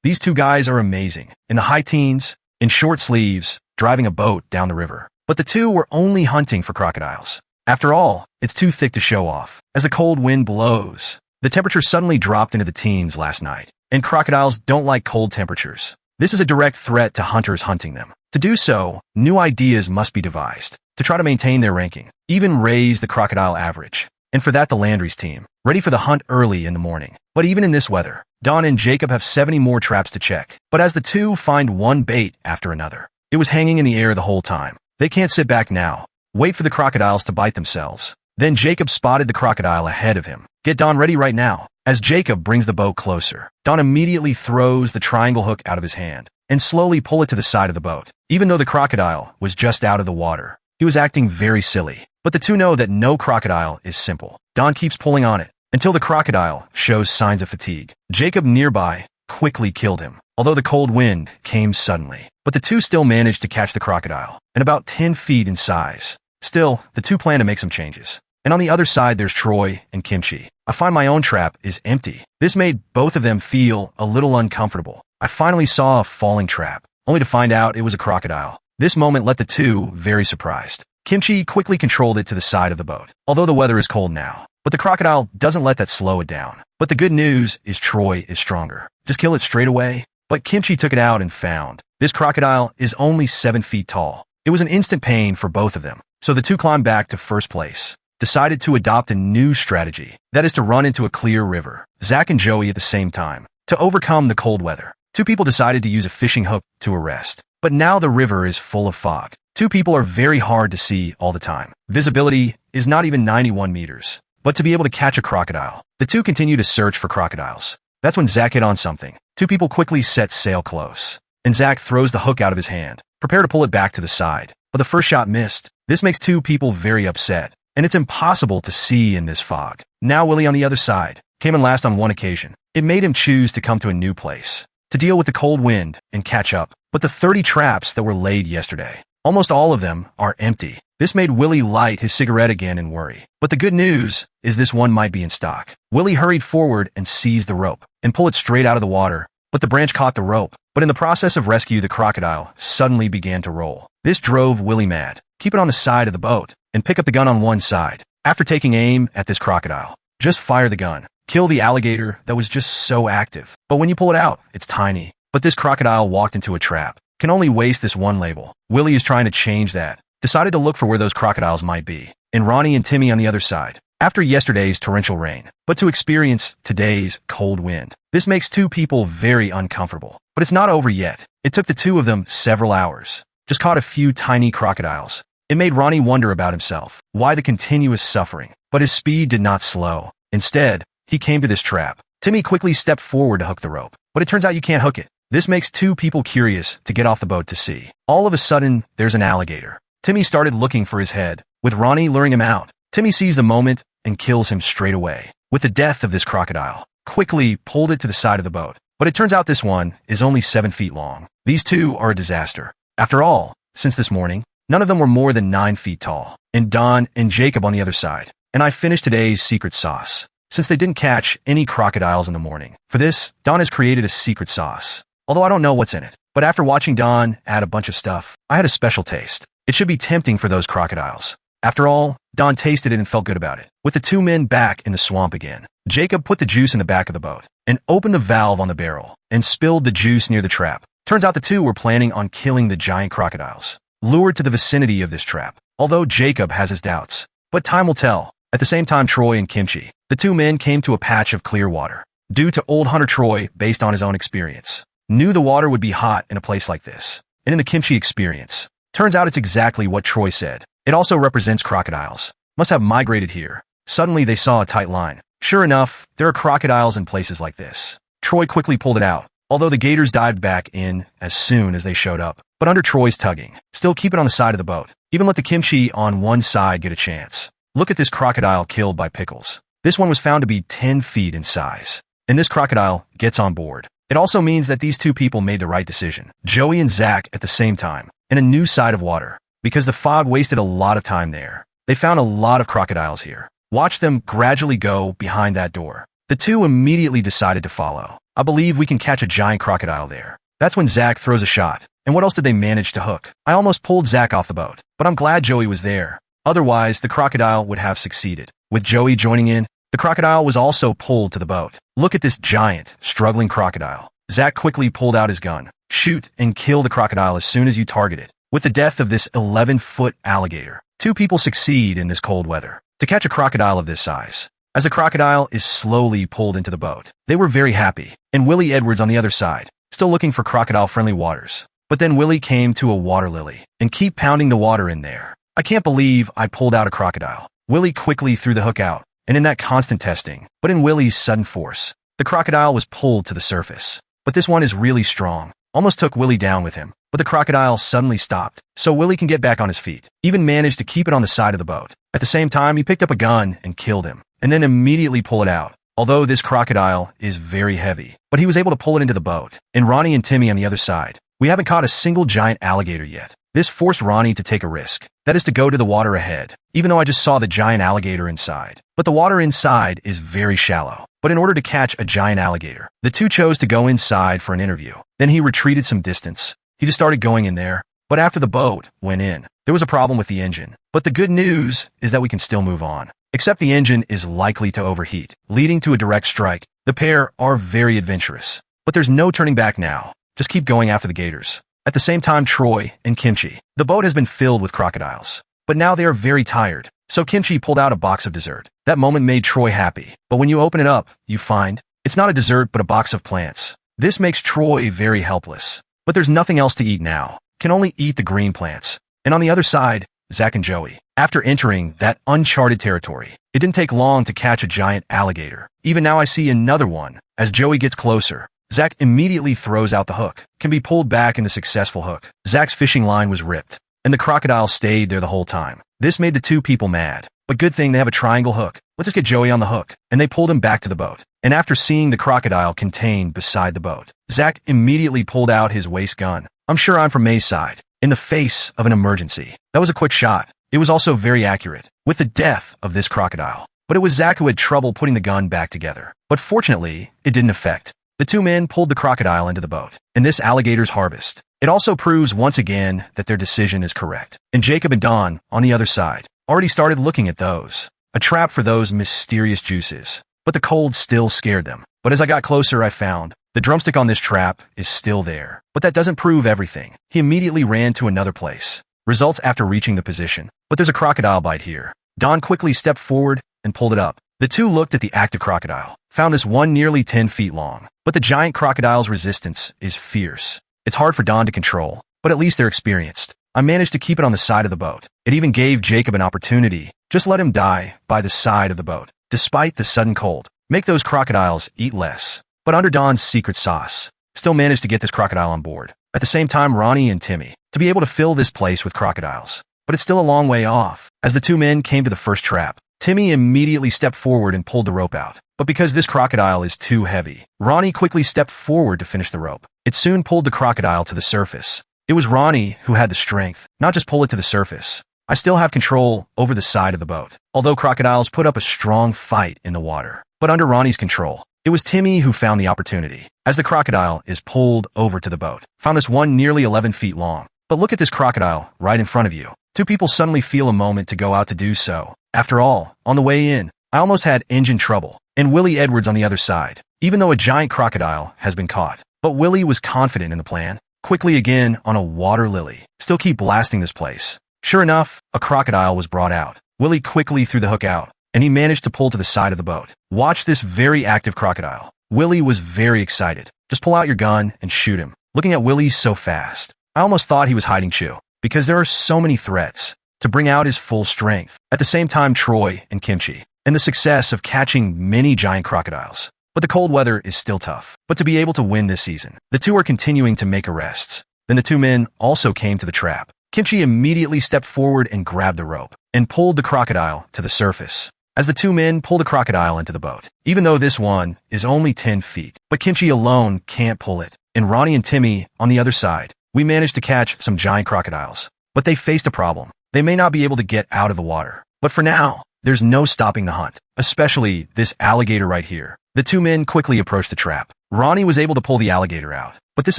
These two guys are amazing. In the high teens, in short sleeves, driving a boat down the river. But the two were only hunting for crocodiles. After all, it's too thick to show off. As the cold wind blows, the temperature suddenly dropped into the teens last night. And crocodiles don't like cold temperatures. This is a direct threat to hunters hunting them. To do so, new ideas must be devised to try to maintain their ranking, even raise the crocodile average. And for that, the Landry's team, ready for the hunt early in the morning. But even in this weather, Don and Jacob have 70 more traps to check. But as the two find one bait after another, it was hanging in the air the whole time. They can't sit back now, wait for the crocodiles to bite themselves. Then Jacob spotted the crocodile ahead of him. Get Don ready right now. As Jacob brings the boat closer, Don immediately throws the triangle hook out of his hand and slowly pull it to the side of the boat. Even though the crocodile was just out of the water, he was acting very silly. But the two know that no crocodile is simple. Don keeps pulling on it until the crocodile shows signs of fatigue. Jacob nearby quickly killed him, although the cold wind came suddenly. But the two still managed to catch the crocodile, and about 10 feet in size. Still, the two plan to make some changes. And on the other side, there's Troy and Kimchi. I find my own trap is empty. This made both of them feel a little uncomfortable. I finally saw a falling trap, only to find out it was a crocodile. This moment left the two very surprised. Kimchi quickly controlled it to the side of the boat, although the weather is cold now. But the crocodile doesn't let that slow it down. But the good news is Troy is stronger. Just kill it straight away. But Kimchi took it out and found this crocodile is only 7 feet tall. It was an instant pain for both of them. So the two climbed back to first place, decided to adopt a new strategy, that is to run into a clear river. Zach and Joey at the same time. To overcome the cold weather, two people decided to use a fishing hook to arrest. But now the river is full of fog. Two people are very hard to see all the time. Visibility is not even 91 meters. But to be able to catch a crocodile, the two continue to search for crocodiles. That's when Zach hit on something. Two people quickly set sail close, and Zach throws the hook out of his hand, prepare to pull it back to the side. But the first shot missed. This makes two people very upset, and it's impossible to see in this fog. Now Willie on the other side came in last on one occasion. It made him choose to come to a new place, to deal with the cold wind and catch up. But the 30 traps that were laid yesterday, almost all of them are empty. This made Willie light his cigarette again and worry. But the good news is this one might be in stock. Willie hurried forward and seized the rope and pulled it straight out of the water. But the branch caught the rope. But in the process of rescue, the crocodile suddenly began to roll. This drove Willie mad. Keep it on the side of the boat and pick up the gun on one side. After taking aim at this crocodile, just fire the gun. Kill the alligator that was just so active. But when you pull it out, it's tiny. But this crocodile walked into a trap. Can only waste this one label. Willie is trying to change that. Decided to look for where those crocodiles might be. And Ronnie and Timmy on the other side. After yesterday's torrential rain, but to experience today's cold wind. This makes two people very uncomfortable. But it's not over yet. It took the two of them several hours. Just caught a few tiny crocodiles. It made Ronnie wonder about himself. Why the continuous suffering? But his speed did not slow. Instead, he came to this trap. Timmy quickly stepped forward to hook the rope. But it turns out you can't hook it. This makes two people curious to get off the boat to see. All of a sudden, there's an alligator. Timmy started looking for his head, with Ronnie luring him out. Timmy sees the moment and kills him straight away. With the death of this crocodile, quickly pulled it to the side of the boat. But it turns out this one is only 7 feet long. These two are a disaster. After all, since this morning, none of them were more than 9 feet tall. And Don and Jacob on the other side. And I finished today's secret sauce. Since they didn't catch any crocodiles in the morning. For this, Don has created a secret sauce. Although I don't know what's in it. But after watching Don add a bunch of stuff, I had a special taste. It should be tempting for those crocodiles. After all, Don tasted it and felt good about it. With the two men back in the swamp again, Jacob put the juice in the back of the boat and opened the valve on the barrel and spilled the juice near the trap. Turns out the two were planning on killing the giant crocodiles, lured to the vicinity of this trap, although Jacob has his doubts. But time will tell. At the same time, Troy and Kimchi, the two men came to a patch of clear water. Due to old hunter Troy, based on his own experience, knew the water would be hot in a place like this. And in the Kimchi experience, turns out it's exactly what Troy said. It also represents crocodiles. Must have migrated here. Suddenly they saw a tight line. Sure enough, there are crocodiles in places like this. Troy quickly pulled it out, although the gators dived back in as soon as they showed up. But under Troy's tugging, still keep it on the side of the boat. Even let the Kimchi on one side get a chance. Look at this crocodile killed by Pickles. This one was found to be 10 feet in size. And this crocodile gets on board. It also means that these two people made the right decision. Joey and Zach at the same time, in a new side of water. Because the fog wasted a lot of time there. They found a lot of crocodiles here. Watch them gradually go behind that door. The two immediately decided to follow. I believe we can catch a giant crocodile there. That's when Zach throws a shot. And what else did they manage to hook? I almost pulled Zach off the boat, but I'm glad Joey was there. Otherwise, the crocodile would have succeeded. With Joey joining in, the crocodile was also pulled to the boat. Look at this giant, struggling crocodile. Zach quickly pulled out his gun. Shoot and kill the crocodile as soon as you target it. With the death of this 11-foot alligator, two people succeed in this cold weather to catch a crocodile of this size. As the crocodile is slowly pulled into the boat, they were very happy. And Willie Edwards on the other side, still looking for crocodile-friendly waters. But then Willie came to a water lily and keep pounding the water in there. I can't believe I pulled out a crocodile. Willie quickly threw the hook out, and in that constant testing, but in Willie's sudden force, the crocodile was pulled to the surface. But this one is really strong. Almost took Willie down with him, but the crocodile suddenly stopped, so Willie can get back on his feet. Even managed to keep it on the side of the boat. At the same time, he picked up a gun and killed him, and then immediately pull it out. Although this crocodile is very heavy, but he was able to pull it into the boat. And Ronnie and Timmy on the other side, we haven't caught a single giant alligator yet. This forced Ronnie to take a risk. That is to go to the water ahead, even though I just saw the giant alligator inside. But the water inside is very shallow. But in order to catch a giant alligator, the two chose to go inside for an interview. Then he retreated some distance. He just started going in there. But after the boat went in, there was a problem with the engine. But the good news is that we can still move on. Except the engine is likely to overheat, leading to a direct strike. The pair are very adventurous. But there's no turning back now. Just keep going after the gators. At the same time, Troy and Kimchi. The boat has been filled with crocodiles. But now they are very tired. So Kimchi pulled out a box of dessert. That moment made Troy happy. But when you open it up, you find it's not a dessert but a box of plants. This makes Troy very helpless. But there's nothing else to eat now. Can only eat the green plants. And on the other side, Zach and Joey. After entering that uncharted territory, it didn't take long to catch a giant alligator. Even now I see another one. As Joey gets closer, Zach immediately throws out the hook. Can be pulled back in the successful hook. Zach's fishing line was ripped, and the crocodile stayed there the whole time. This made the two people mad. But good thing they have a triangle hook. Let's just get Joey on the hook. And they pulled him back to the boat. And after seeing the crocodile contained beside the boat, Zach immediately pulled out his waist gun. I'm sure I'm from May's side. In the face of an emergency. That was a quick shot. It was also very accurate, with the death of this crocodile. But it was Zach who had trouble putting the gun back together. But fortunately, it didn't affect. The two men pulled the crocodile into the boat, and this alligator's harvest. It also proves once again that their decision is correct. And Jacob and Don, on the other side, already started looking at those. A trap for those mysterious juices. But the cold still scared them. But as I got closer, I found the drumstick on this trap is still there. But that doesn't prove everything. He immediately ran to another place. Results after reaching the position. But there's a crocodile bite here. Don quickly stepped forward and pulled it up. The two looked at the active crocodile. Found this one nearly 10 feet long. But the giant crocodile's resistance is fierce. It's hard for Don to control, but at least they're experienced. I managed to keep it on the side of the boat. It even gave Jacob an opportunity. Just let him die by the side of the boat. Despite the sudden cold, make those crocodiles eat less. But under Don's secret sauce, still managed to get this crocodile on board. At the same time, Ronnie and Timmy, to be able to fill this place with crocodiles. But it's still a long way off. As the two men came to the first trap, Timmy immediately stepped forward and pulled the rope out. But because this crocodile is too heavy, Ronnie quickly stepped forward to finish the rope. It soon pulled the crocodile to the surface. It was Ronnie who had the strength, not just pull it to the surface. I still have control over the side of the boat, although crocodiles put up a strong fight in the water. But under Ronnie's control, it was Timmy who found the opportunity. As the crocodile is pulled over to the boat, found this one nearly 11 feet long. But look at this crocodile right in front of you. Two people suddenly feel a moment to go out to do so. After all, on the way in, I almost had engine trouble. And Willie Edwards on the other side, even though a giant crocodile has been caught. But Willie was confident in the plan. Quickly again on a water lily. Still keep blasting this place. Sure enough, a crocodile was brought out. Willie quickly threw the hook out, and he managed to pull to the side of the boat. Watch this very active crocodile. Willie was very excited. Just pull out your gun and shoot him. Looking at Willie so fast, I almost thought he was hiding Chew, because there are so many threats to bring out his full strength. At the same time, Troy and Kimchi, and the success of catching many giant crocodiles. But the cold weather is still tough. But to be able to win this season, the two are continuing to make arrests. Then the two men also came to the trap. Kimchi immediately stepped forward and grabbed the rope, and pulled the crocodile to the surface. As the two men pull the crocodile into the boat, even though this one is only 10 feet, but Kimchi alone can't pull it. And Ronnie and Timmy, on the other side, we managed to catch some giant crocodiles. But they faced a problem. They may not be able to get out of the water. But for now, there's no stopping the hunt, especially this alligator right here. The two men quickly approached the trap. Ronnie was able to pull the alligator out, but this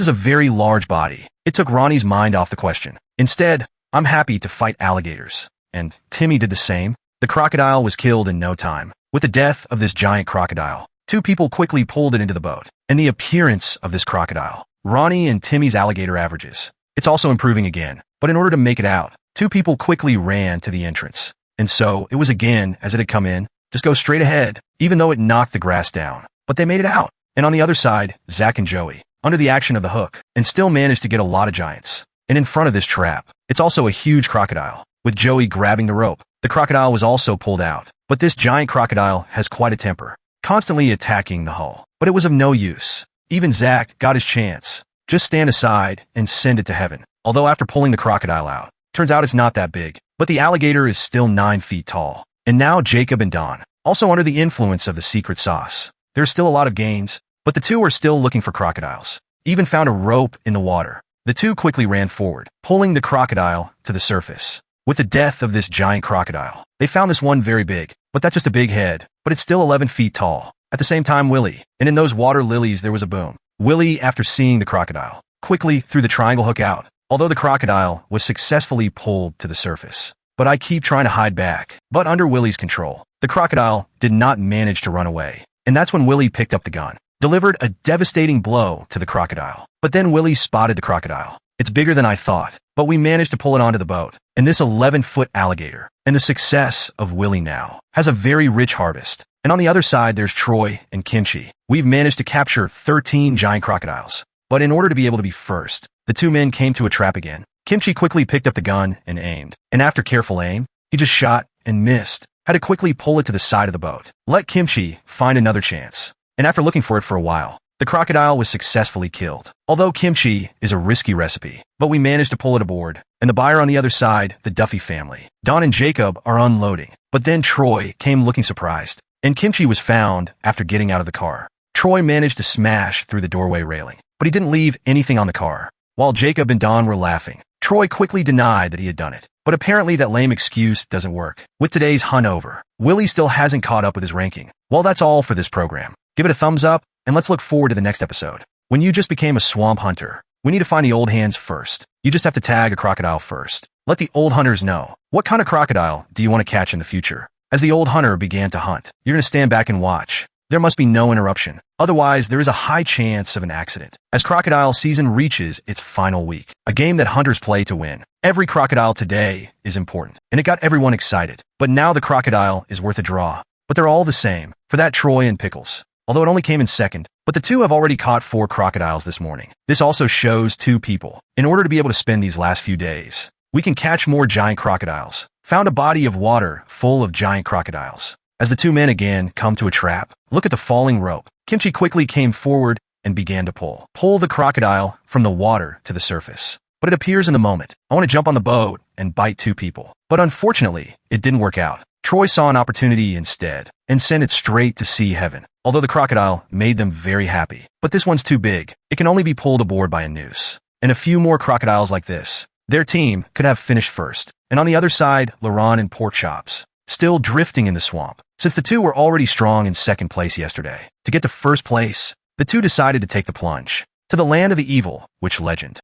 is a very large body. It took Ronnie's mind off the question. Instead, I'm happy to fight alligators. And Timmy did the same. The crocodile was killed in no time. With the death of this giant crocodile, two people quickly pulled it into the boat. And the appearance of this crocodile, Ronnie and Timmy's alligator averages. It's also improving again, but in order to make it out, two people quickly ran to the entrance. And so, it was again as it had come in, just go straight ahead, even though it knocked the grass down. But they made it out. And on the other side, Zach and Joey, under the action of the hook, and still managed to get a lot of giants. And in front of this trap, it's also a huge crocodile. With Joey grabbing the rope, the crocodile was also pulled out. But this giant crocodile has quite a temper, constantly attacking the hull. But it was of no use. Even Zach got his chance. Just stand aside and send it to heaven. Although after pulling the crocodile out, turns out it's not that big, but the alligator is still 9 feet tall. And now Jacob and Don, also under the influence of the secret sauce. There's still a lot of gains, but the two are still looking for crocodiles. Even found a rope in the water. The two quickly ran forward, pulling the crocodile to the surface. With the death of this giant crocodile, they found this one very big, but that's just a big head, but it's still 11 feet tall. At the same time, Willie, and in those water lilies there was a boom. Willie, after seeing the crocodile, quickly threw the triangle hook out, although the crocodile was successfully pulled to the surface. But I keep trying to hide back. But under Willie's control, the crocodile did not manage to run away. And that's when Willie picked up the gun, delivered a devastating blow to the crocodile. But then Willie spotted the crocodile. It's bigger than I thought, but we managed to pull it onto the boat. And this 11-foot alligator, and the success of Willie now, has a very rich harvest. And on the other side, there's Troy and Kimchi. We've managed to capture 13 giant crocodiles. But in order to be able to be first, the two men came to a trap again. Kimchi quickly picked up the gun and aimed. And after careful aim, he just shot and missed. Had to quickly pull it to the side of the boat. Let Kimchi find another chance. And after looking for it for a while, the crocodile was successfully killed. Although Kimchi is a risky recipe, but we managed to pull it aboard. And the buyer on the other side, the Duffy family. Don and Jacob are unloading. But then Troy came looking surprised. And Kimchi was found after getting out of the car. Troy managed to smash through the doorway railing, but he didn't leave anything on the car. While Jacob and Don were laughing, Troy quickly denied that he had done it. But apparently that lame excuse doesn't work. With today's hunt over, Willie still hasn't caught up with his ranking. Well, that's all for this program. Give it a thumbs up, and let's look forward to the next episode. When you just became a swamp hunter, we need to find the old hands first. You just have to tag a crocodile first. Let the old hunters know. What kind of crocodile do you want to catch in the future? As the old hunter began to hunt, you're going to stand back and watch. There must be no interruption. Otherwise, there is a high chance of an accident. As crocodile season reaches its final week, a game that hunters play to win. Every crocodile today is important, and it got everyone excited. But now the crocodile is worth a draw. But they're all the same. For that, Troy and Pickles. Although it only came in second, but the two have already caught 4 crocodiles this morning. This also shows 2 people. In order to be able to spend these last few days, we can catch more giant crocodiles. Found a body of water full of giant crocodiles. As the two men again come to a trap, look at the falling rope. Kimchi quickly came forward and began to pull the crocodile from the water to the surface. But it appears in the moment, I want to jump on the boat and bite 2 people. But unfortunately, it didn't work out. Troy saw an opportunity instead and sent it straight to sea heaven. Although the crocodile made them very happy. But this one's too big. It can only be pulled aboard by a noose. And a few more crocodiles like this, their team could have finished first. And on the other side, Laron and Pork Chops, still drifting in the swamp. Since the two were already strong in second place yesterday, to get to first place, the two decided to take the plunge. To the land of the evil, which legend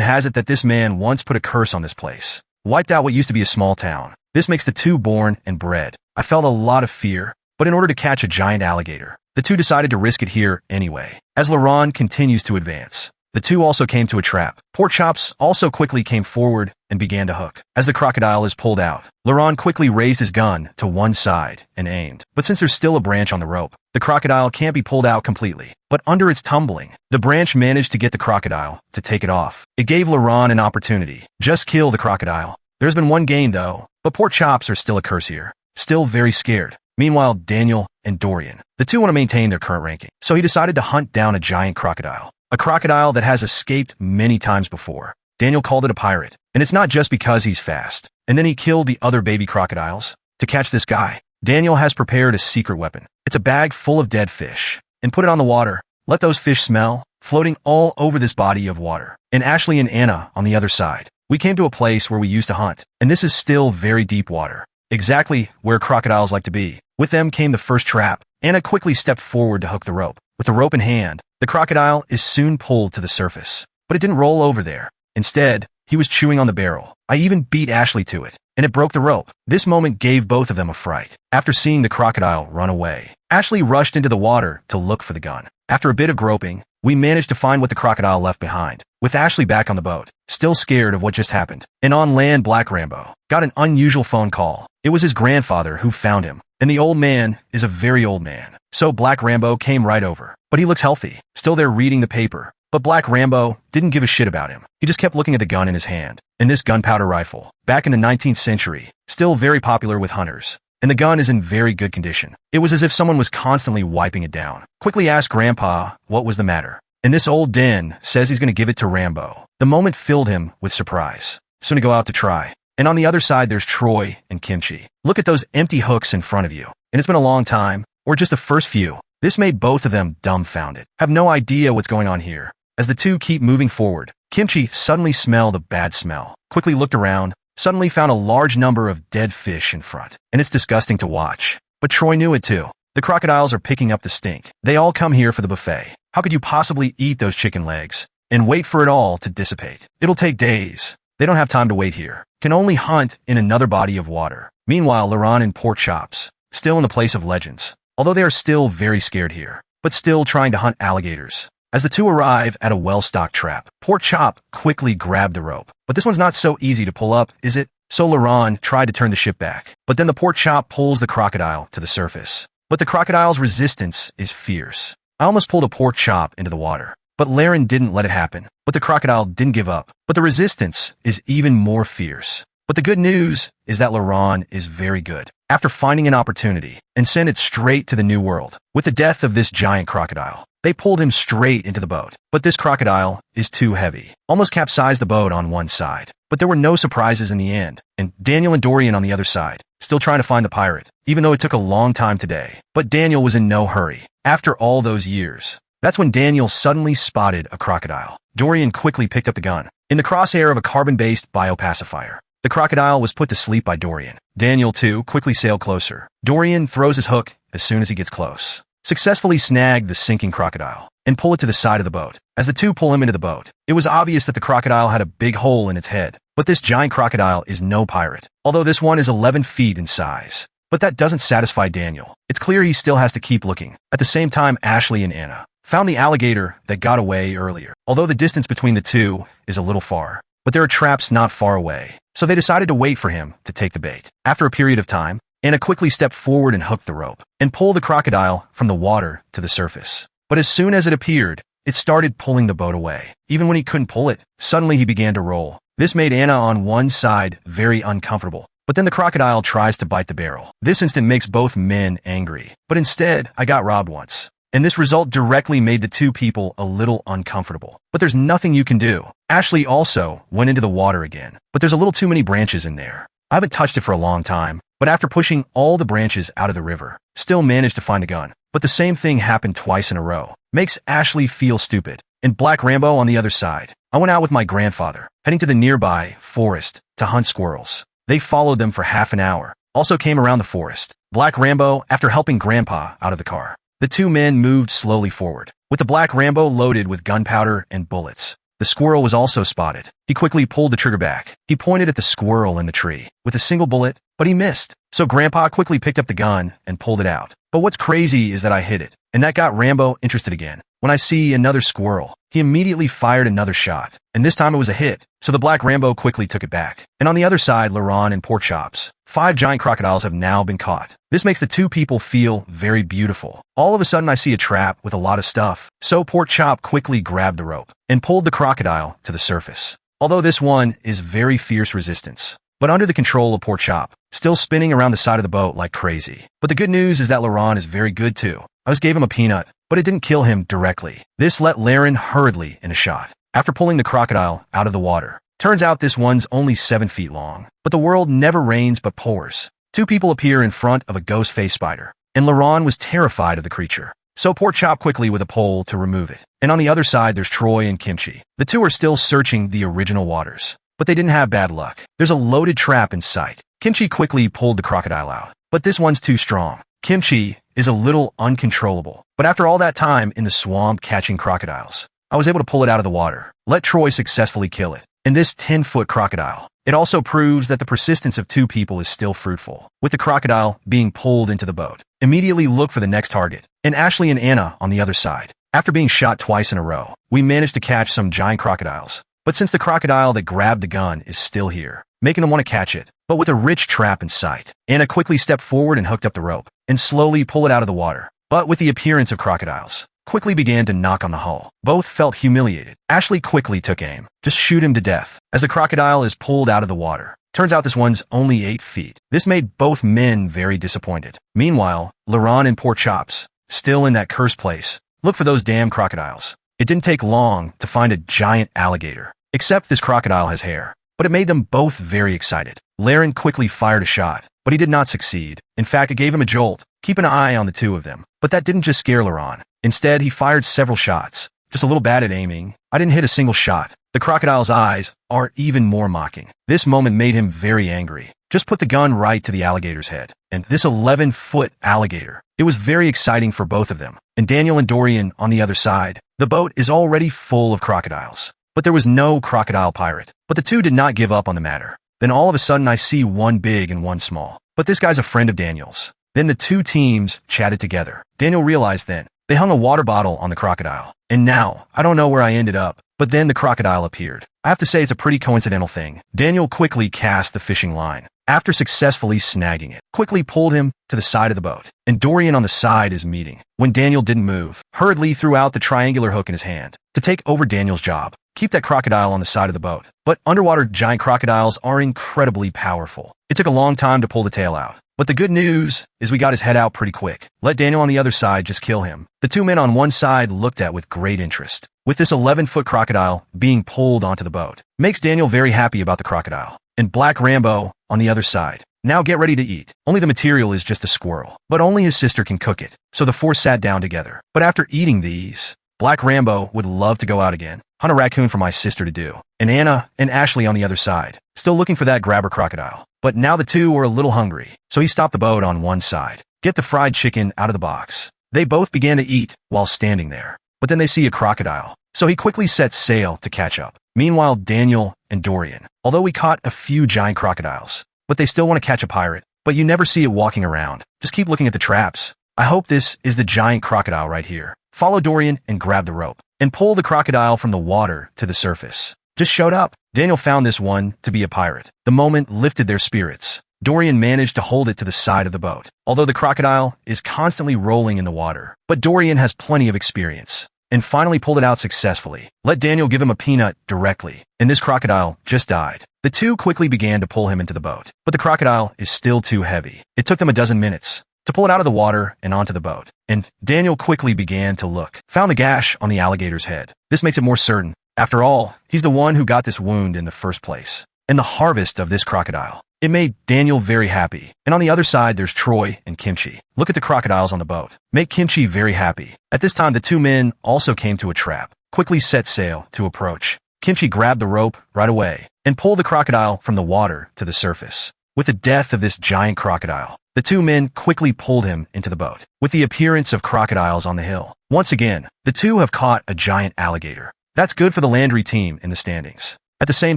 has it that this man once put a curse on this place. Wiped out what used to be a small town. This makes the two born and bred. I felt a lot of fear, but in order to catch a giant alligator, the two decided to risk it here anyway. As Laron continues to advance, the two also came to a trap. Pork Chops also quickly came forward and began to hook. As the crocodile is pulled out, Laron quickly raised his gun to one side and aimed. But since there's still a branch on the rope, the crocodile can't be pulled out completely. But under its tumbling, the branch managed to get the crocodile to take it off. It gave Laron an opportunity. Just kill the crocodile. There's been one gain though, but Pork Chops are still a curse here. Still very scared. Meanwhile, Daniel and Dorian, the two want to maintain their current ranking. So he decided to hunt down a giant crocodile. A crocodile that has escaped many times before. Daniel called it a pirate. And it's not just because he's fast. And then he killed the other baby crocodiles. To catch this guy, Daniel has prepared a secret weapon. It's a bag full of dead fish. And put it on the water. Let those fish smell, floating all over this body of water. And Ashley and Anna on the other side. We came to a place where we used to hunt. And this is still very deep water. Exactly where crocodiles like to be. With them came the first trap. Anna quickly stepped forward to hook the rope. With the rope in hand, the crocodile is soon pulled to the surface. But it didn't roll over there. Instead, he was chewing on the barrel. I even beat Ashley to it, and it broke the rope. This moment gave both of them a fright. After seeing the crocodile run away, Ashley rushed into the water to look for the gun. After a bit of groping, we managed to find what the crocodile left behind. With Ashley back on the boat, still scared of what just happened, and on land, Black Rambo got an unusual phone call. It was his grandfather who found him, and the old man is a very old man. So Black Rambo came right over, but he looks healthy, still there reading the paper. But Black Rambo didn't give a shit about him. He just kept looking at the gun in his hand. And this gunpowder rifle, back in the 19th century, still very popular with hunters. And the gun is in very good condition. It was as if someone was constantly wiping it down. Quickly asked Grandpa what was the matter. And this old den says he's going to give it to Rambo. The moment filled him with surprise. Soon to go out to try. And on the other side, there's Troy and Kimchi. Look at those empty hooks in front of you. And it's been a long time, or just the first few. This made both of them dumbfounded. Have no idea what's going on here. As the two keep moving forward, Kimchi suddenly smelled a bad smell. Quickly looked around, suddenly found a large number of dead fish in front. And it's disgusting to watch. But Troy knew it too. The crocodiles are picking up the stink. They all come here for the buffet. How could you possibly eat those chicken legs and wait for it all to dissipate? It'll take days. They don't have time to wait here. Can only hunt in another body of water. Meanwhile, Laurent and Pork Chops, still in the place of legends. Although they are still very scared here, but still trying to hunt alligators. As the two arrive at a well-stocked trap, Pork Chop quickly grabbed the rope. But this one's not so easy to pull up, is it? So Laurent tried to turn the ship back. But then the Pork Chop pulls the crocodile to the surface. But the crocodile's resistance is fierce. I almost pulled a Pork Chop into the water. But Laren didn't let it happen. But the crocodile didn't give up. But the resistance is even more fierce. But the good news is that Laurent is very good. After finding an opportunity and sent it straight to the New World. With the death of this giant crocodile, they pulled him straight into the boat. But this crocodile is too heavy. Almost capsized the boat on one side. But there were no surprises in the end. And Daniel and Dorian on the other side, still trying to find the pirate, even though it took a long time today. But Daniel was in no hurry. After all those years, that's when Daniel suddenly spotted a crocodile. Dorian quickly picked up the gun. In the crosshair of a carbon-based biopacifier, the crocodile was put to sleep by Dorian. Daniel, too, quickly sailed closer. Dorian throws his hook as soon as he gets close. Successfully snagged the sinking crocodile and pull it to the side of the boat. As the two pull him into the boat, it was obvious that the crocodile had a big hole in its head. But this giant crocodile is no pirate, although this one is 11 feet in size. But that doesn't satisfy Daniel. It's clear he still has to keep looking. At the same time, Ashley and Anna found the alligator that got away earlier, although the distance between the two is a little far. But there are traps not far away, so they decided to wait for him to take the bait. After a period of time, Anna quickly stepped forward and hooked the rope, and pulled the crocodile from the water to the surface. But as soon as it appeared, it started pulling the boat away. Even when he couldn't pull it, suddenly he began to roll. This made Anna on one side very uncomfortable. But then the crocodile tries to bite the barrel. This instant makes both men angry. But instead, I got robbed once. And this result directly made the two people a little uncomfortable. But there's nothing you can do. Ashley also went into the water again. But there's a little too many branches in there. I haven't touched it for a long time. But after pushing all the branches out of the river, still managed to find the gun. But the same thing happened twice in a row. Makes Ashley feel stupid. And Black Rambo on the other side. I went out with my grandfather, heading to the nearby forest to hunt squirrels. They followed them for half an hour. Also came around the forest. Black Rambo after helping Grandpa out of the car. The two men moved slowly forward, with the Black Rambo loaded with gunpowder and bullets. The squirrel was also spotted. He quickly pulled the trigger back. He pointed at the squirrel in the tree with a single bullet, but he missed. So Grandpa quickly picked up the gun and pulled it out. But what's crazy is that I hit it, and that got Rambo interested again. When I see another squirrel, he immediately fired another shot, and this time it was a hit, so the Black Rambo quickly took it back. And on the other side, Laurent and Pork Chops. 5 giant crocodiles have now been caught. This makes the two people feel very beautiful. All of a sudden I see a trap with a lot of stuff, so Pork Chop quickly grabbed the rope and pulled the crocodile to the surface. Although this one is very fierce resistance, but under the control of Pork Chop, still spinning around the side of the boat like crazy. But the good news is that Laurent is very good too. I just gave him a peanut, but it didn't kill him directly. This let Laren hurriedly in a shot, after pulling the crocodile out of the water. Turns out this one's only 7 feet long, but the world never rains but pours. 2 people appear in front of a ghost-faced spider, and Laurent was terrified of the creature. So Pork Chop quickly with a pole to remove it. And on the other side, there's Troy and Kimchi. The two are still searching the original waters, but they didn't have bad luck. There's a loaded trap in sight. Kimchi quickly pulled the crocodile out, but this one's too strong. Kimchi is a little uncontrollable. But after all that time in the swamp catching crocodiles, I was able to pull it out of the water, let Troy successfully kill it. And this 10-foot crocodile, it also proves that the persistence of two people is still fruitful. With the crocodile being pulled into the boat, immediately look for the next target. And Ashley and Anna on the other side. After being shot twice in a row, we managed to catch some giant crocodiles. But since the crocodile that grabbed the gun is still here, making them want to catch it, but with a rich trap in sight, Anna quickly stepped forward and hooked up the rope, and slowly pull it out of the water. But with the appearance of crocodiles, quickly began to knock on the hull. Both felt humiliated. Ashley quickly took aim. Just shoot him to death. As the crocodile is pulled out of the water. Turns out this one's only 8 feet. This made both men very disappointed. Meanwhile, Laurent and poor Chops, still in that cursed place, look for those damn crocodiles. It didn't take long to find a giant alligator. Except this crocodile has hair. But it made them both very excited. Laren quickly fired a shot, but he did not succeed. In fact, it gave him a jolt. Keep an eye on the two of them. But that didn't just scare Laurent. Instead, he fired several shots. Just a little bad at aiming. I didn't hit a single shot. The crocodile's eyes are even more mocking. This moment made him very angry. Just put the gun right to the alligator's head. And this 11-foot alligator. It was very exciting for both of them. And Daniel and Dorian on the other side. The boat is already full of crocodiles. But there was no crocodile pirate. But the two did not give up on the matter. Then all of a sudden I see one big and one small. But this guy's a friend of Daniel's. Then the two teams chatted together. Daniel realized then, they hung a water bottle on the crocodile. And now, I don't know where I ended up, but then the crocodile appeared. I have to say it's a pretty coincidental thing. Daniel quickly cast the fishing line. After successfully snagging it, quickly pulled him to the side of the boat. And Dorian on the side is meeting. When Daniel didn't move, hurriedly threw out the triangular hook in his hand to take over Daniel's job. Keep that crocodile on the side of the boat. But underwater giant crocodiles are incredibly powerful. It took a long time to pull the tail out. But the good news is we got his head out pretty quick. Let Daniel on the other side just kill him. The two men on one side looked at with great interest. With this 11-foot crocodile being pulled onto the boat, makes Daniel very happy about the crocodile. And Black Rambo on the other side. Now get ready to eat. Only the material is just a squirrel. But only his sister can cook it. So the four sat down together. But after eating these, Black Rambo would love to go out again. Hunt a raccoon for my sister to do. And Anna and Ashley on the other side, still looking for that grabber crocodile. But now the two were a little hungry, so he stopped the boat on one side. Get the fried chicken out of the box. They both began to eat while standing there. But then they see a crocodile, so he quickly sets sail to catch up. Meanwhile, Daniel and Dorian, although we caught a few giant crocodiles, but they still want to catch a pirate. But you never see it walking around. Just keep looking at the traps. I hope this is the giant crocodile right here. Follow Dorian and grab the rope, and pull the crocodile from the water to the surface. Just showed up. Daniel found this one to be a pirate. The moment lifted their spirits. Dorian managed to hold it to the side of the boat, although the crocodile is constantly rolling in the water. But Dorian has plenty of experience, and finally pulled it out successfully. Let Daniel give him a peanut directly, and this crocodile just died. The two quickly began to pull him into the boat, but the crocodile is still too heavy. It took them a dozen minutes to pull it out of the water and onto the boat, and Daniel quickly began to look. Found the gash on the alligator's head. This makes it more certain. After all, he's the one who got this wound in the first place. And the harvest of this crocodile. It made Daniel very happy. And on the other side, there's Troy and Kimchi. Look at the crocodiles on the boat. Make Kimchi very happy. At this time, the two men also came to a trap. Quickly set sail to approach. Kimchi grabbed the rope right away and pulled the crocodile from the water to the surface. With the death of this giant crocodile, the two men quickly pulled him into the boat. With the appearance of crocodiles on the hill, once again, the two have caught a giant alligator. That's good for the Landry team in the standings. At the same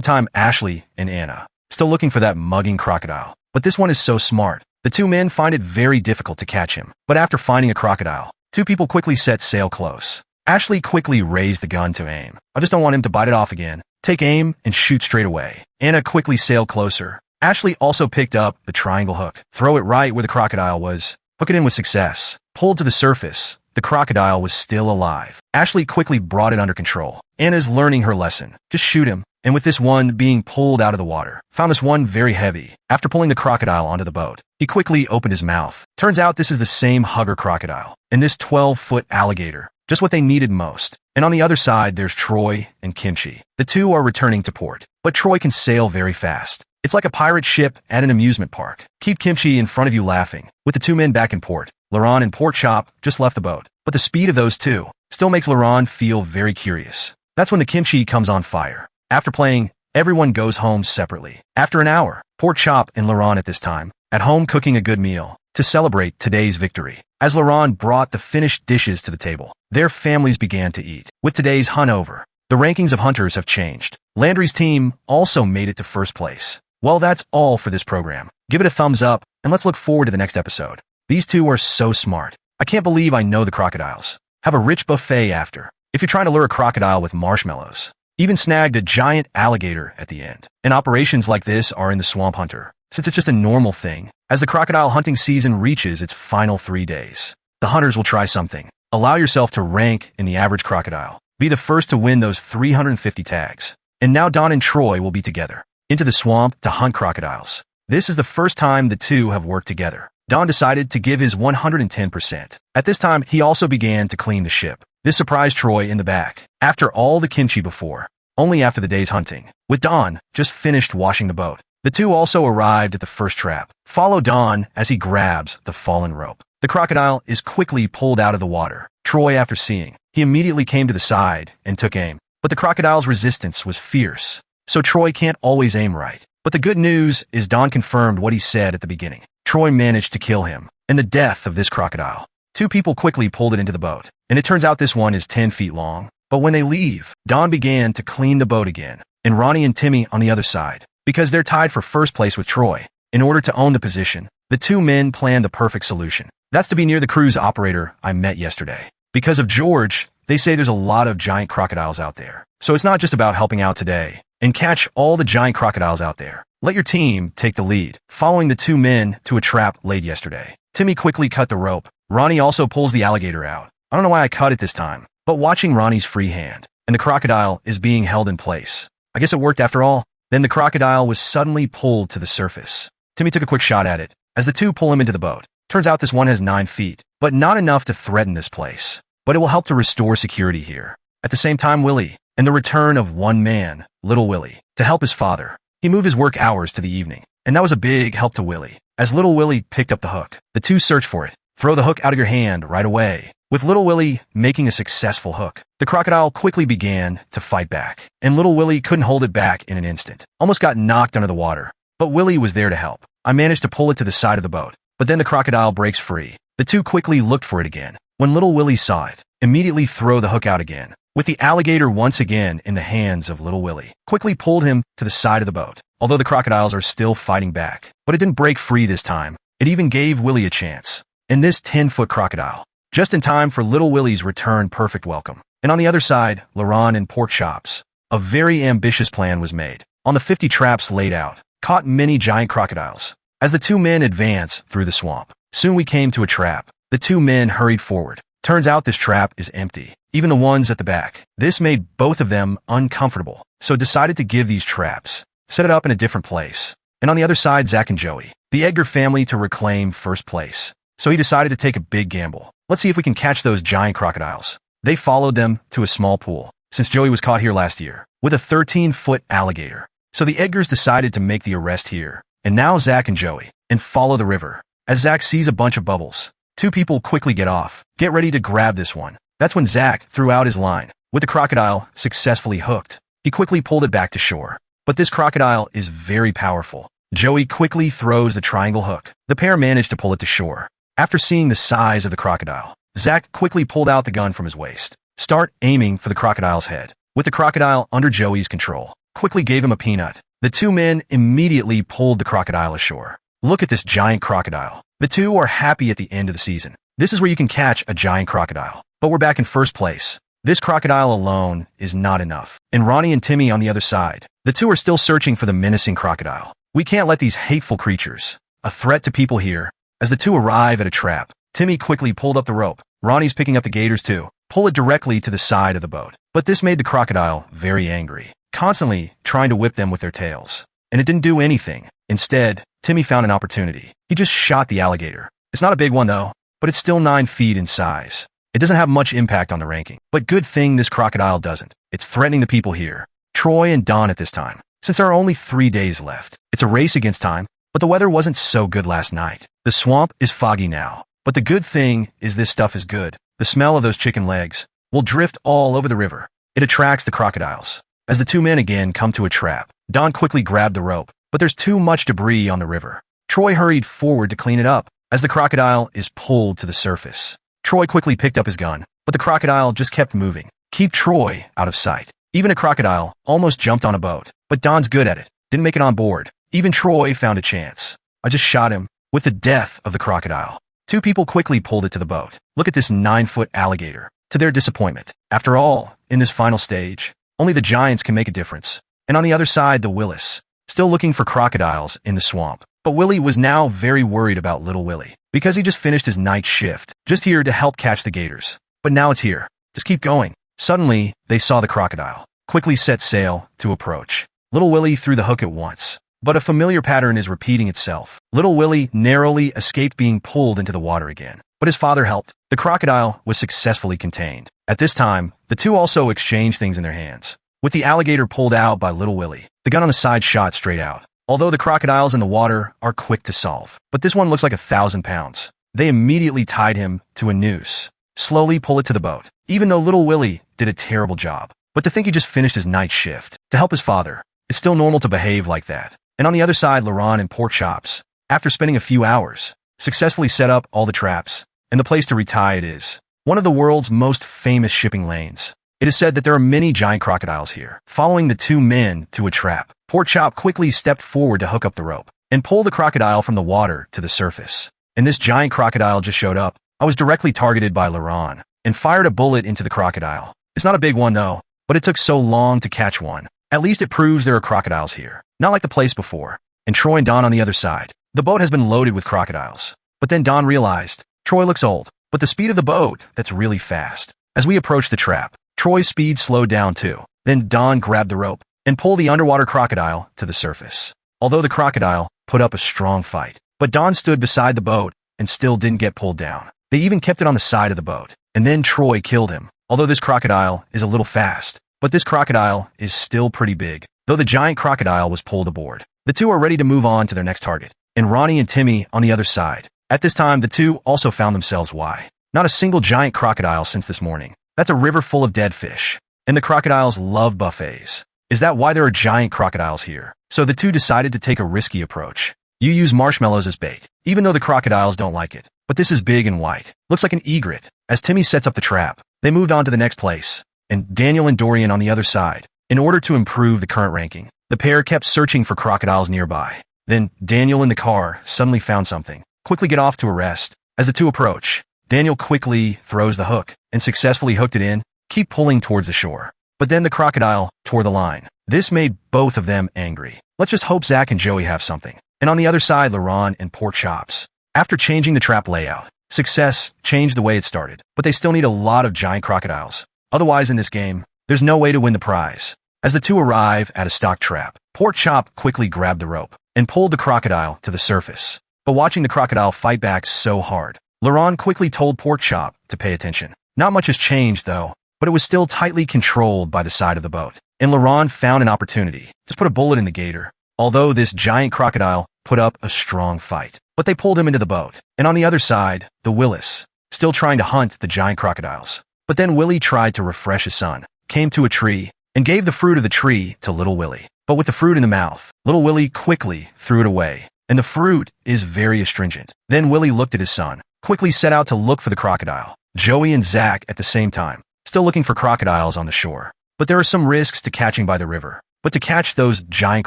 time, Ashley and Anna, still looking for that mugging crocodile. But this one is so smart. The two men find it very difficult to catch him. But after finding a crocodile, two people quickly set sail close. Ashley quickly raised the gun to aim. I just don't want him to bite it off again. Take aim and shoot straight away. Anna quickly sailed closer. Ashley also picked up the triangle hook. Throw it right where the crocodile was. Hook it in with success. Pulled to the surface. The crocodile was still alive. Ashley quickly brought it under control. Anna's learning her lesson. Just shoot him. And with this one being pulled out of the water, found this one very heavy. After pulling the crocodile onto the boat, he quickly opened his mouth. Turns out this is the same hugger crocodile. And this 12-foot alligator. Just what they needed most. And on the other side, there's Troy and Kimchi. The two are returning to port. But Troy can sail very fast. It's like a pirate ship at an amusement park. Keep Kimchi in front of you laughing. With the two men back in port, Laurent and Pork Chop just left the boat. But the speed of those two still makes Laurent feel very curious. That's when the kimchi comes on fire. After playing, everyone goes home separately. After an hour, Pork Chop and Laurent at this time, at home cooking a good meal. to celebrate today's victory. As Laurent brought the finished dishes to the table, their families began to eat. With today's hunt over, the rankings of hunters have changed. Landry's team also made it to first place. Well, that's all for this program. Give it a thumbs up, and let's look forward to the next episode. These two are so smart. I can't believe I know the crocodiles. Have a rich buffet after. If you're trying to lure a crocodile with marshmallows, even snagged a giant alligator at the end. And operations like this are in the Swamp Hunter, since it's just a normal thing. As the crocodile hunting season reaches its final 3 days, the hunters will try something. Allow yourself to rank in the average crocodile. Be the first to win those 350 tags. And now Don and Troy will be together into the swamp to hunt crocodiles. This is the first time the two have worked together. Don decided to give his 110%. At this time, he also began to clean the ship. This surprised Troy in the back. After all the kimchi before, only after the day's hunting, with Don just finished washing the boat. The two also arrived at the first trap. Follow Don as he grabs the fallen rope. The crocodile is quickly pulled out of the water. Troy, after seeing, he immediately came to the side and took aim. But the crocodile's resistance was fierce, so Troy can't always aim right. But the good news is Don confirmed what he said at the beginning. Troy managed to kill him, and the death of this crocodile. 2 people quickly pulled it into the boat, and it turns out this one is 10 feet long. But when they leave, Don began to clean the boat again, and Ronnie and Timmy on the other side, because they're tied for first place with Troy. In order to own the position, the 2 men planned the perfect solution. That's to be near the cruise operator I met yesterday. Because of George, they say there's a lot of giant crocodiles out there. So it's not just about helping out today and catch all the giant crocodiles out there. Let your team take the lead, following the 2 men to a trap laid yesterday. Timmy quickly cut the rope. Ronnie also pulls the alligator out. I don't know why I cut it this time, but watching Ronnie's free hand, and the crocodile is being held in place. I guess it worked after all. Then the crocodile was suddenly pulled to the surface. Timmy took a quick shot at it as the 2 pull him into the boat. Turns out this one has 9 feet, but not enough to threaten this place. But it will help to restore security here. At the same time, Willie, and the return of one man, Little Willie, to help his father. He moved his work hours to the evening, and that was a big help to Willie. As Little Willie picked up the hook, the 2 searched for it. Throw the hook out of your hand right away. With Little Willie making a successful hook, the crocodile quickly began to fight back, and Little Willie couldn't hold it back in an instant. Almost got knocked under the water, but Willie was there to help. I managed to pull it to the side of the boat, but then the crocodile breaks free. The 2 quickly looked for it again. When Little Willie saw it, immediately throw the hook out again, with the alligator once again in the hands of Little Willie. Quickly pulled him to the side of the boat, although the crocodiles are still fighting back. But it didn't break free this time. It even gave Willie a chance. And this 10-foot crocodile, just in time for Little Willie's return perfect welcome. And on the other side, Laurent and Pork Chops. A very ambitious plan was made. On the 50 traps laid out, caught many giant crocodiles. As the 2 men advanced through the swamp, soon we came to a trap. The 2 men hurried forward. Turns out this trap is empty, even the ones at the back. This made both of them uncomfortable, so decided to give these traps, set it up in a different place. And on the other side, Zach and Joey, the Edgar family, to reclaim first place. So he decided to take a big gamble. Let's see if we can catch those giant crocodiles. They followed them to a small pool, since Joey was caught here last year, with a 13-foot alligator. So the Edgars decided to make the arrest here. And now Zach and Joey, and follow the river. As Zach sees a bunch of bubbles, 2 people quickly get off. Get ready to grab this one. That's when Zach threw out his line, with the crocodile successfully hooked. He quickly pulled it back to shore. But this crocodile is very powerful. Joey quickly throws the triangle hook. The pair managed to pull it to shore. After seeing the size of the crocodile, Zach quickly pulled out the gun from his waist. Start aiming for the crocodile's head. With the crocodile under Joey's control, quickly gave him a peanut. The 2 men immediately pulled the crocodile ashore. Look at this giant crocodile. The 2 are happy at the end of the season. This is where you can catch a giant crocodile. But we're back in first place. This crocodile alone is not enough. And Ronnie and Timmy on the other side. The 2 are still searching for the menacing crocodile. We can't let these hateful creatures, a threat to people here. As the 2 arrive at a trap, Timmy quickly pulled up the rope. Ronnie's picking up the gators too. Pull it directly to the side of the boat. But this made the crocodile very angry, constantly trying to whip them with their tails. And it didn't do anything. Instead, Timmy found an opportunity. He just shot the alligator. It's not a big one though, but it's still 9 feet in size. It doesn't have much impact on the ranking. But good thing this crocodile doesn't. It's threatening the people here. Troy and Don at this time, since there are only 3 days left. It's a race against time, but the weather wasn't so good last night. The swamp is foggy now, but the good thing is this stuff is good. The smell of those chicken legs will drift all over the river. It attracts the crocodiles. As the 2 men again come to a trap, Don quickly grabbed the rope, but there's too much debris on the river. Troy hurried forward to clean it up. as the crocodile is pulled to the surface. Troy quickly picked up his gun, but the crocodile just kept moving. Keep Troy out of sight. Even a crocodile almost jumped on a boat, but Don's good at it. Didn't make it on board. Even Troy found a chance. I just shot him with the death of the crocodile. Two people quickly pulled it to the boat. Look at this 9-foot alligator. To their disappointment. After all, in this final stage, only the giants can make a difference. And on the other side, the Willis, still looking for crocodiles in the swamp. But Willie was now very worried about little Willie, because he just finished his night shift, just here to help catch the gators. But now it's here. Just keep going. Suddenly, they saw the crocodile, quickly set sail to approach. Little Willie threw the hook at once. But a familiar pattern is repeating itself. Little Willie narrowly escaped being pulled into the water again. But his father helped. The crocodile was successfully contained. At this time, the two also exchanged things in their hands. With the alligator pulled out by Little Willie, the gun on the side shot straight out. Although the crocodiles in the water are quick to solve. But this one looks like 1,000 pounds. They immediately tied him to a noose. Slowly pull it to the boat. Even though Little Willie did a terrible job. But to think he just finished his night shift to help his father, it's still normal to behave like that. And on the other side, Laurent and Pork Chops, after spending a few hours, successfully set up all the traps, and the place to retie it is one of the world's most famous shipping lanes. It is said that there are many giant crocodiles here. Following the two men to a trap, Pork Chop quickly stepped forward to hook up the rope and pull the crocodile from the water to the surface. And this giant crocodile just showed up. I was directly targeted by Laurent and fired a bullet into the crocodile. It's not a big one though, but it took so long to catch one. At least it proves there are crocodiles here. Not like the place before. And Troy and Don on the other side. The boat has been loaded with crocodiles. But then Don realized, Troy looks old, but the speed of the boat, that's really fast. As we approached the trap, Troy's speed slowed down too. Then Don grabbed the rope and pulled the underwater crocodile to the surface. Although the crocodile put up a strong fight, but Don stood beside the boat and still didn't get pulled down. They even kept it on the side of the boat. And then Troy killed him. Although this crocodile is a little fast, but this crocodile is still pretty big. Though the giant crocodile was pulled aboard, the two are ready to move on to their next target. And Ronnie and Timmy on the other side. At this time, the two also found themselves why. Not a single giant crocodile since this morning. That's a river full of dead fish. And the crocodiles love buffets. Is that why there are giant crocodiles here? So the two decided to take a risky approach. You use marshmallows as bait, even though the crocodiles don't like it. But this is big and white. Looks like an egret. As Timmy sets up the trap, they moved on to the next place. And Daniel and Dorian on the other side. In order to improve the current ranking, the pair kept searching for crocodiles nearby. Then, Daniel in the car suddenly found something. Quickly get off to a rest. As the two approach, Daniel quickly throws the hook and successfully hooked it in. Keep pulling towards the shore. But then the crocodile tore the line. This made both of them angry. Let's just hope Zach and Joey have something. And on the other side, Laurent and Pork Chops. After changing the trap layout, success changed the way it started. But they still need a lot of giant crocodiles. Otherwise in this game, there's no way to win the prize. As the two arrive at a stock trap, Pork Chop quickly grabbed the rope and pulled the crocodile to the surface. But watching the crocodile fight back so hard, Laurent quickly told Pork Chop to pay attention. Not much has changed though, but it was still tightly controlled by the side of the boat. And Laurent found an opportunity. Just put a bullet in the gator. Although this giant crocodile put up a strong fight, but they pulled him into the boat. And on the other side, the Willis, still trying to hunt the giant crocodiles. But then Willie tried to refresh his son, came to a tree, and gave the fruit of the tree to Little Willie. But with the fruit in the mouth, Little Willie quickly threw it away. And the fruit is very astringent. Then Willie looked at his son, quickly set out to look for the crocodile. Joey and Zach at the same time, still looking for crocodiles on the shore. But there are some risks to catching by the river. But to catch those giant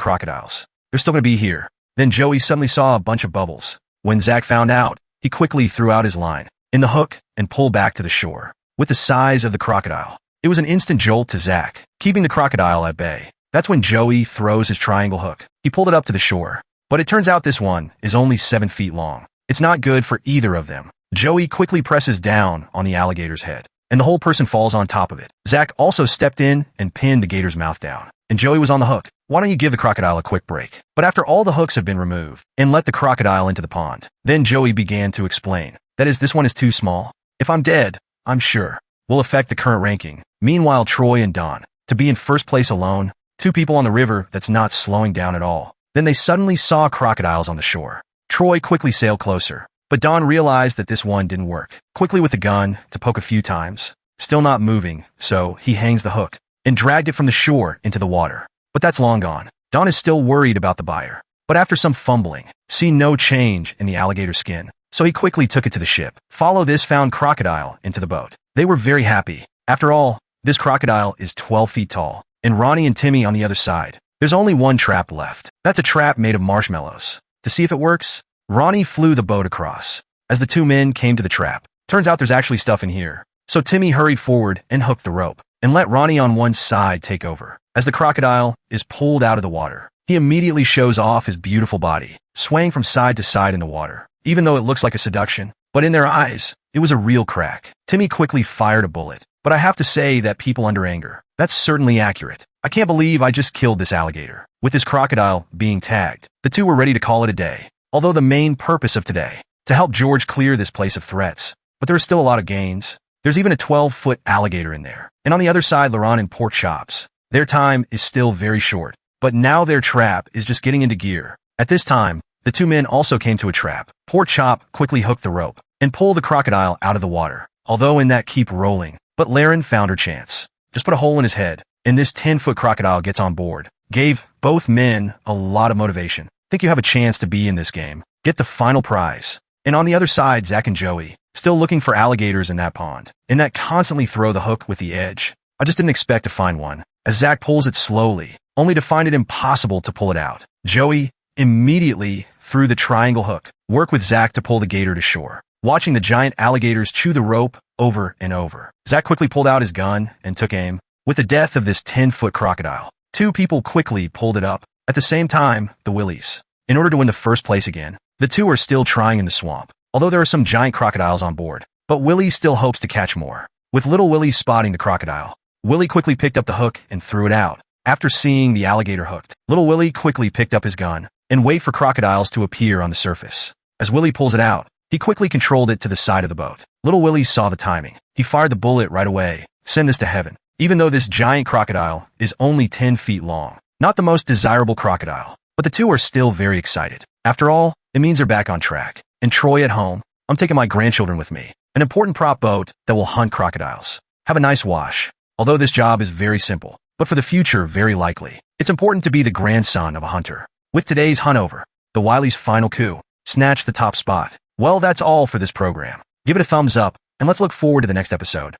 crocodiles, they're still going to be here. Then Joey suddenly saw a bunch of bubbles. When Zach found out, he quickly threw out his line in the hook and pulled back to the shore. With the size of the crocodile, it was an instant jolt to Zach, keeping the crocodile at bay. That's when Joey throws his triangle hook. He pulled it up to the shore. But it turns out this one is only 7 feet long. It's not good for either of them. Joey quickly presses down on the alligator's head, and the whole person falls on top of it. Zach also stepped in and pinned the gator's mouth down. And Joey was on the hook. Why don't you give the crocodile a quick break? But after all the hooks have been removed, and let the crocodile into the pond, then Joey began to explain. That is, this one is too small. If I'm dead, I'm sure, will affect the current ranking. Meanwhile, Troy and Don, to be in first place alone, two people on the river that's not slowing down at all. Then they suddenly saw crocodiles on the shore. Troy quickly sailed closer, but Don realized that this one didn't work. Quickly with the gun to poke a few times, still not moving, so he hangs the hook and dragged it from the shore into the water. But that's long gone. Don is still worried about the buyer, but after some fumbling, see no change in the alligator skin. so he quickly took it to the ship. Follow this found crocodile into the boat. They were very happy. After all, this crocodile is 12 feet tall, and Ronnie and Timmy on the other side. There's only one trap left. That's a trap made of marshmallows. To see if it works, Ronnie flew the boat across. As the two men came to the trap, turns out there's actually stuff in here. So Timmy hurried forward and hooked the rope, and let Ronnie on one side take over. As the crocodile is pulled out of the water, he immediately shows off his beautiful body, swaying from side to side in the water. Even though it looks like a seduction, but in their eyes, it was a real crack. Timmy quickly fired a bullet, but I have to say that people under anger. That's certainly accurate. I can't believe I just killed this alligator. With this crocodile being tagged, the two were ready to call it a day. Although the main purpose of today, to help George clear this place of threats. But there are still a lot of gains. There's even a 12-foot alligator in there. And on the other side, Laurent and pork chops. Their time is still very short, but now their trap is just getting into gear. At this time, the two men also came to a trap. Pork chop quickly hooked the rope and pulled the crocodile out of the water. Although in that keep rolling, but Laren found her chance. Just put a hole in his head, and this 10-foot crocodile gets on board. Gave both men a lot of motivation. Think you have a chance to be in this game. Get the final prize. And on the other side, Zach and Joey, still looking for alligators in that pond, and that constantly throw the hook with the edge. I just didn't expect to find one, as Zach pulls it slowly, only to find it impossible to pull it out. Joey immediately threw the triangle hook, work with Zach to pull the gator to shore, watching the giant alligators chew the rope over and over. Zach quickly pulled out his gun and took aim. With the death of this 10-foot crocodile, two people quickly pulled it up. At the same time, the Willies. In order to win the first place again, the two are still trying in the swamp, although there are some giant crocodiles on board. But Willie still hopes to catch more. With little Willie spotting the crocodile, Willie quickly picked up the hook and threw it out. After seeing the alligator hooked, little Willie quickly picked up his gun and wait for crocodiles to appear on the surface. As Willie pulls it out, he quickly controlled it to the side of the boat. Little Willie saw the timing. He fired the bullet right away. Send this to heaven. Even though this giant crocodile is only 10 feet long, not the most desirable crocodile, but the two are still very excited. After all, it means they're back on track. And Troy at home, I'm taking my grandchildren with me. An important prop boat that will hunt crocodiles. Have a nice wash. Although this job is very simple, but for the future very likely. It's important to be the grandson of a hunter. With today's hunt over, the Wiley's final coup, snatched the top spot. Well, that's all for this program. Give it a thumbs up, and let's look forward to the next episode.